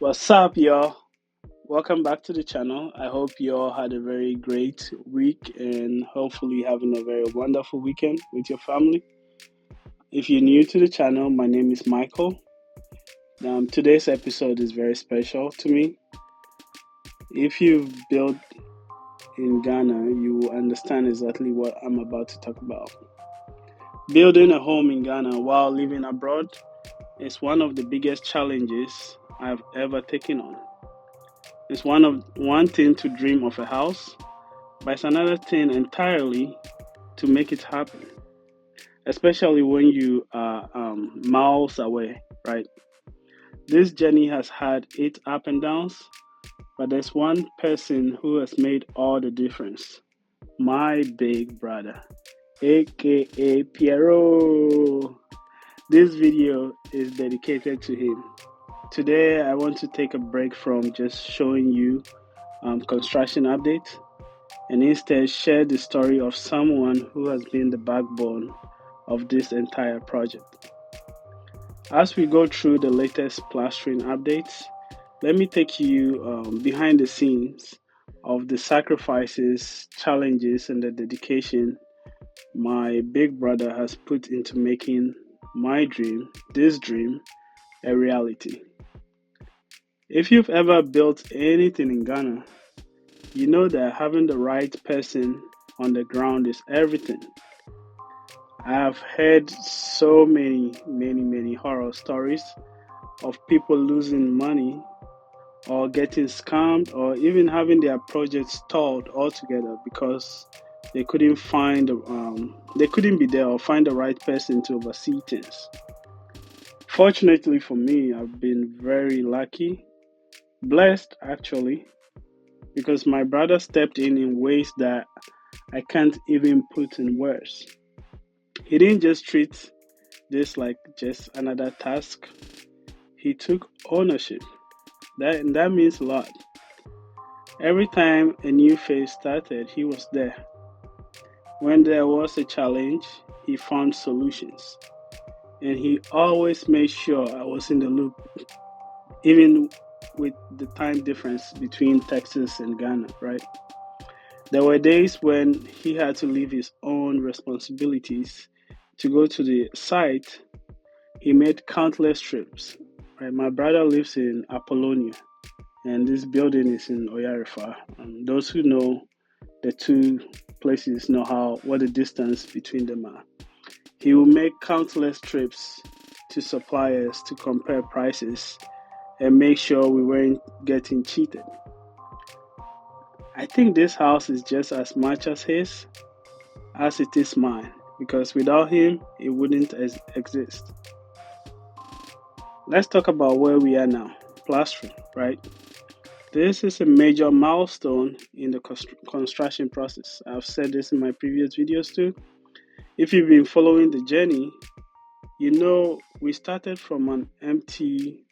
What's up, y'all? Welcome back to the channel. I hope you all had a very great week and hopefully having a very wonderful weekend with your family. If you're new to the channel, my name is Michael. Today's episode is very special to me. If you've built in Ghana, you will understand exactly what I'm about to talk about. Building a home in Ghana while living abroad is one of the biggest challenges I've ever taken on. It's one thing to dream of a house, but it's another thing entirely to make it happen, especially when you are miles away, right? This journey has had its up and downs, but there's one person who has made all the difference: my big brother, aka Piero. This video is dedicated to him. Today, I want to take a break from just showing you construction updates and instead share the story of someone who has been the backbone of this entire project. As we go through the latest plastering updates, let me take you behind the scenes of the sacrifices, challenges, and the dedication my big brother has put into making this dream, a reality. If you've ever built anything in Ghana, you know that having the right person on the ground is everything. I've heard so many horror stories of people losing money or getting scammed or even having their projects stalled altogether because they couldn't be there or find the right person to oversee things. Fortunately for me, I've been very lucky, blessed actually, because my brother stepped in ways that I can't even put in words. He didn't just treat this like just another task. He took ownership. That means a lot. Every time a new phase started, he was there. When there was a challenge, he found solutions. And he always made sure I was in the loop, even with the time difference between Texas and Ghana, right? There were days when he had to leave his own responsibilities to go to the site. He made countless trips. Right? My brother lives in Apollonia, and this building is in Oyarifa. Those who know the two places know what the distance between them are. He will make countless trips to suppliers to compare prices and make sure we weren't getting cheated. I think this house is just as much as his as it is mine because without him, it wouldn't exist. Let's talk about where we are now, plastering, right? This is a major milestone in the construction process. I've said this in my previous videos too. If you've been following the journey, you know we started from an empty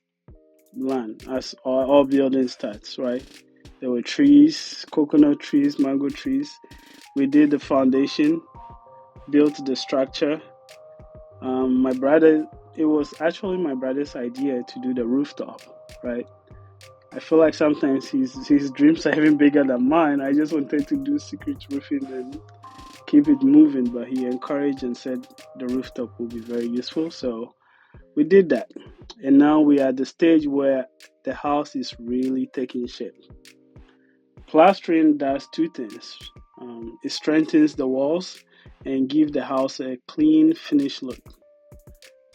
land as all building starts, right? There were trees, coconut trees, mango trees. We did the foundation, built the structure. My brother, it was actually my brother's idea to do the rooftop, right? I feel like sometimes his dreams are even bigger than mine. I just wanted to do secret roofing and keep it moving, but he encouraged and said the rooftop will be very useful. So we did that. And now we are at the stage where the house is really taking shape. Plastering does two things. It strengthens the walls and gives the house a clean, finished look.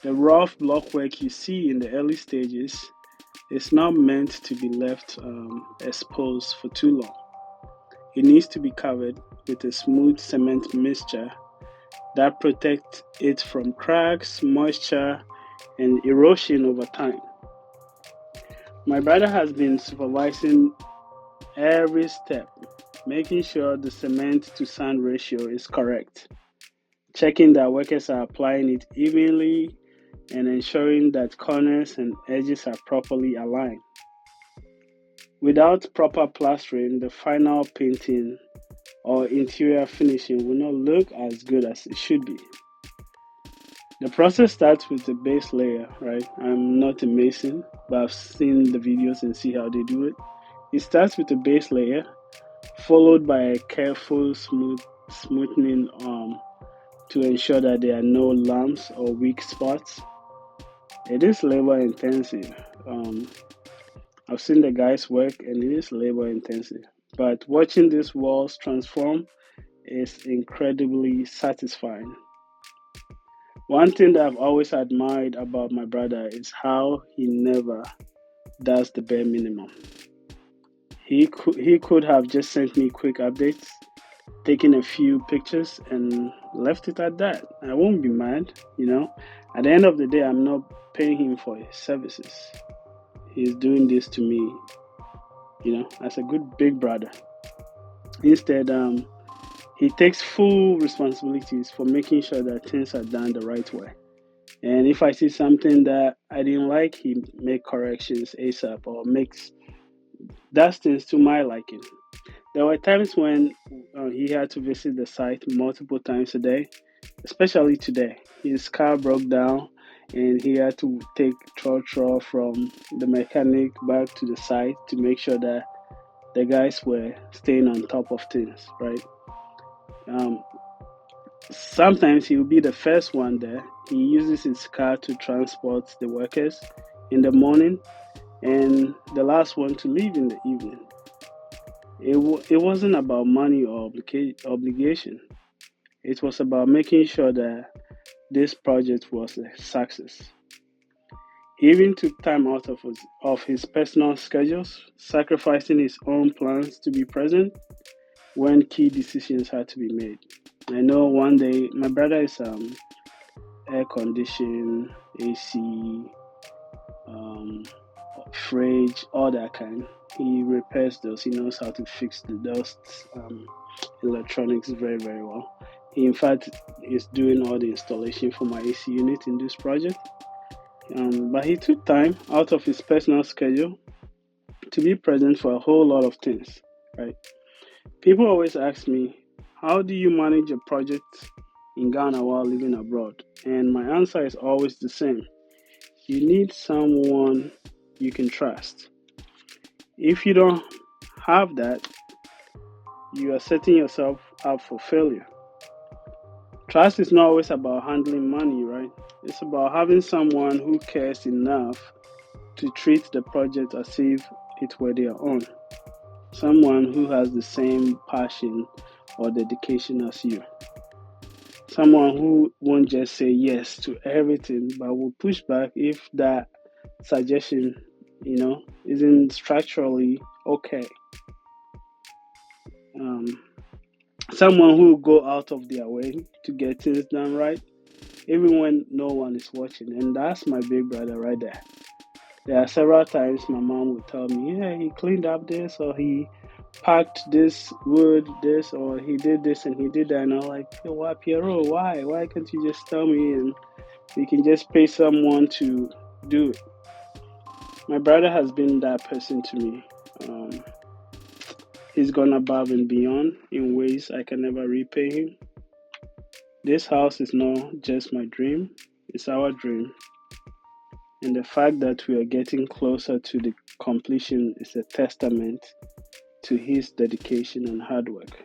The rough blockwork you see in the early stages is not meant to be left exposed for too long. It needs to be covered with a smooth cement mixture that protects it from cracks, moisture, and erosion over time. My brother has been supervising every step, making sure the cement to sand ratio is correct, checking that workers are applying it evenly, and ensuring that corners and edges are properly aligned. Without proper plastering, the final painting or interior finishing will not look as good as it should be. The process starts with the base layer, right? I'm not a mason, but I've seen the videos and see how they do it. It starts with the base layer, followed by a careful smoothing to ensure that there are no lumps or weak spots. It is labor intensive. Um, I've seen the guys work and it is labor intensive. But watching these walls transform is incredibly satisfying. One thing that I've always admired about my brother is how he never does the bare minimum. He could have just sent me quick updates, taken a few pictures and left it at that. I won't be mad. At the end of the day, I'm not paying him for his services. He's doing this to me, as a good big brother. Instead, he takes full responsibilities for making sure that things are done the right way. And if I see something that I didn't like, he make corrections ASAP or makes does things to my liking. There were times when he had to visit the site multiple times a day, especially today. His car broke down and he had to take trotro from the mechanic back to the site to make sure that the guys were staying on top of things, right? Um, Sometimes he will be the first one there. He uses his car to transport the workers in the morning and the last one to leave in the evening. It wasn't about money or obligation. It was about making sure that this project was a success. He even took time out of his personal schedules, sacrificing his own plans to be present when key decisions had to be made. I know one day my brother is air condition, AC, um, fridge, all that kind. He repairs those. He knows how to fix those electronics very, very well. He, in fact, is doing all the installation for my AC unit in this project. But he took time out of his personal schedule to be present for a whole lot of things, right? People always ask me, how do you manage a project in Ghana while living abroad? And my answer is always the same. You need someone you can trust. If you don't have that, you are setting yourself up for failure. Trust is not always about handling money, right? It's about having someone who cares enough to treat the project as if it were their own. Someone who has the same passion or dedication as you. Someone who won't just say yes to everything but will push back if that suggestion, isn't structurally okay. Um, Someone who will go out of their way to get things done right, even when no one is watching. And that's my big brother right there. There are several times my mom would tell me, yeah, he cleaned up this or he packed this wood, this, or he did this and he did that. And I'm like, yo, why, Piero? Why? Why can't you just tell me and we can just pay someone to do it? My brother has been that person to me. He's gone above and beyond in ways I can never repay him. This house is not just my dream, it's our dream. And the fact that we are getting closer to the completion is a testament to his dedication and hard work.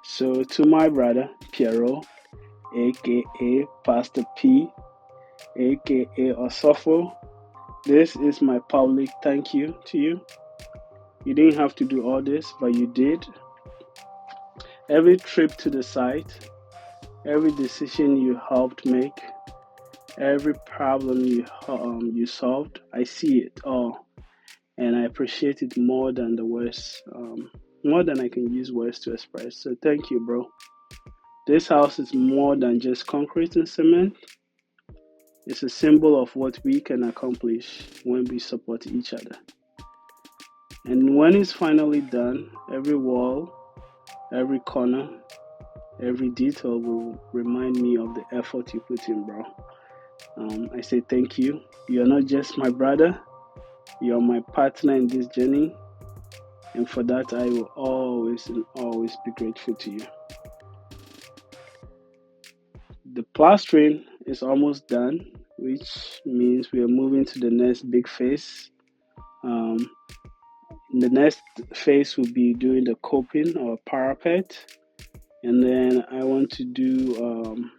So, to my brother, Piero, aka Pastor P, aka Osofo, this is my public thank you to you. You didn't have to do all this, but you did. Every trip to the site, every decision you helped make, every problem you solved, I see it all, and I appreciate it more than the words, more than I can use words to express. So thank you, bro. This house is more than just concrete and cement. It's a symbol of what we can accomplish when we support each other. And when it's finally done, every wall, every corner, every detail will remind me of the effort you put in, bro. I say thank you. You're not just my brother, you're my partner in this journey. And for that, I will always and always be grateful to you. The plastering is almost done, which means we are moving to the next big phase. Um, the next phase will be doing the coping or parapet, and then I want to do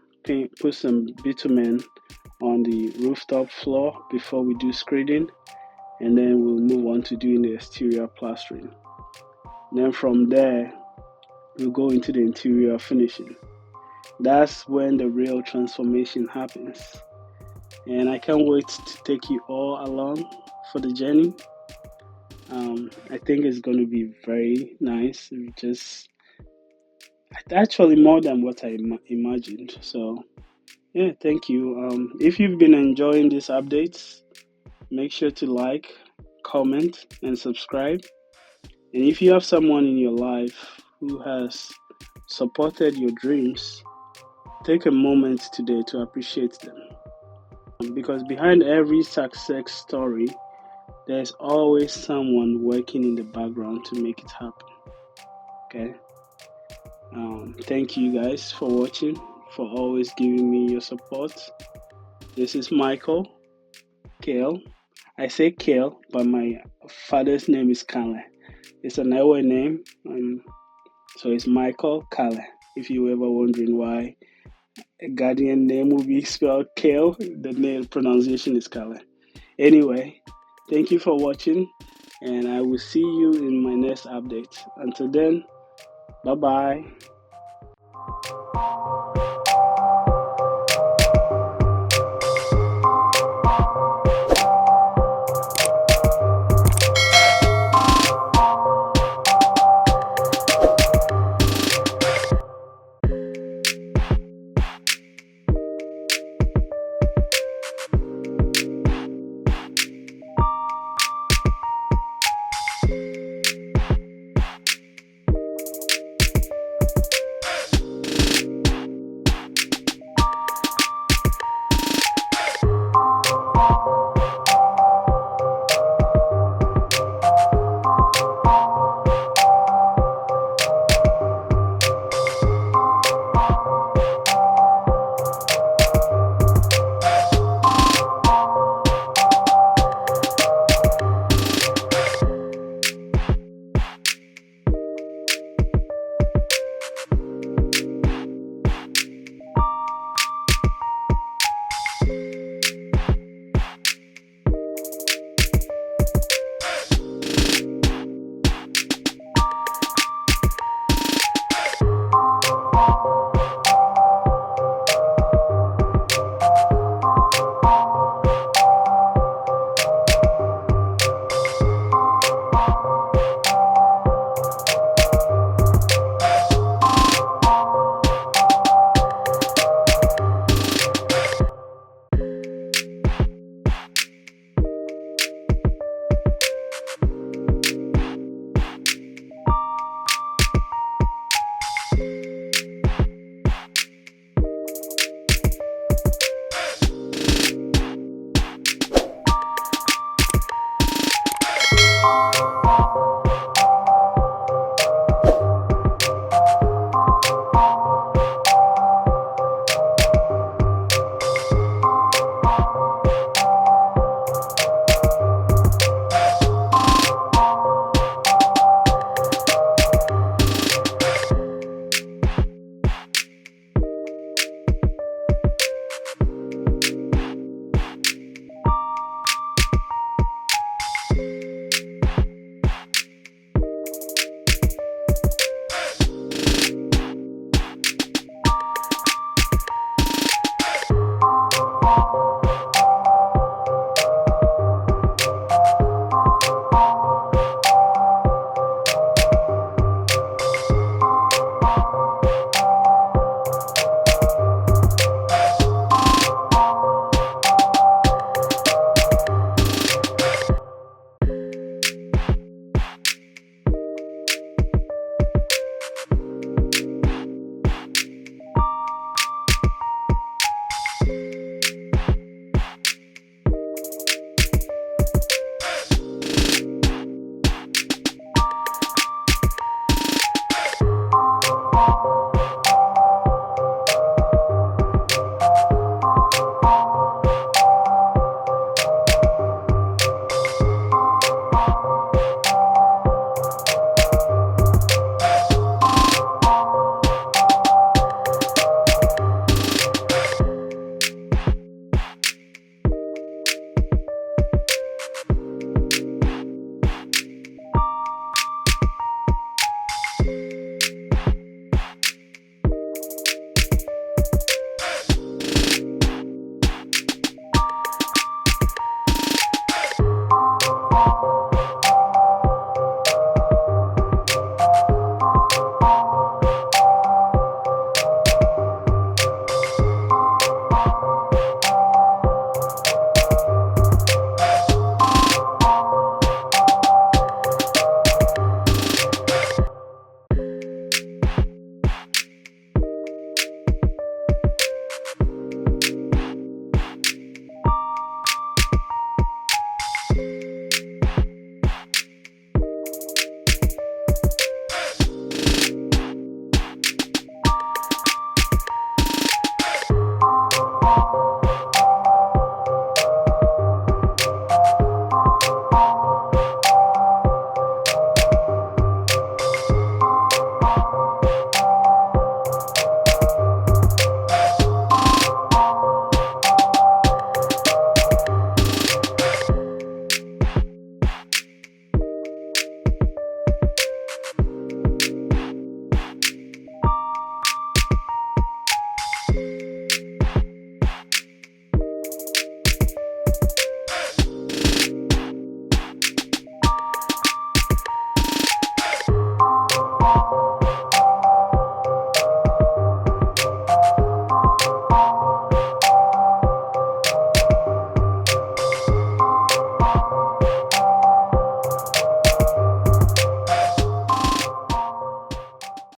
put some bitumen on the rooftop floor before we do screeding, and then we'll move on to doing the exterior plastering. Then from there, we'll go into the interior finishing. That's when the real transformation happens. And I can't wait to take you all along for the journey. I think it's going to be very nice. Just actually more than what I imagined. So, yeah, thank you. If you've been enjoying these updates, make sure to like, comment, and subscribe. And if you have someone in your life who has supported your dreams, take a moment today to appreciate them. Because behind every success story, there's always someone working in the background to make it happen. Okay? Thank you guys for watching, for always giving me your support. This is Michael Kale. I say Kale, but my father's name is Kale. It's an Ewe name, so it's Michael Kale. If you were ever wondering why a guardian name will be spelled Kale, the name pronunciation is Kale. Anyway, thank you for watching, and I will see you in my next update. Until then, bye-bye.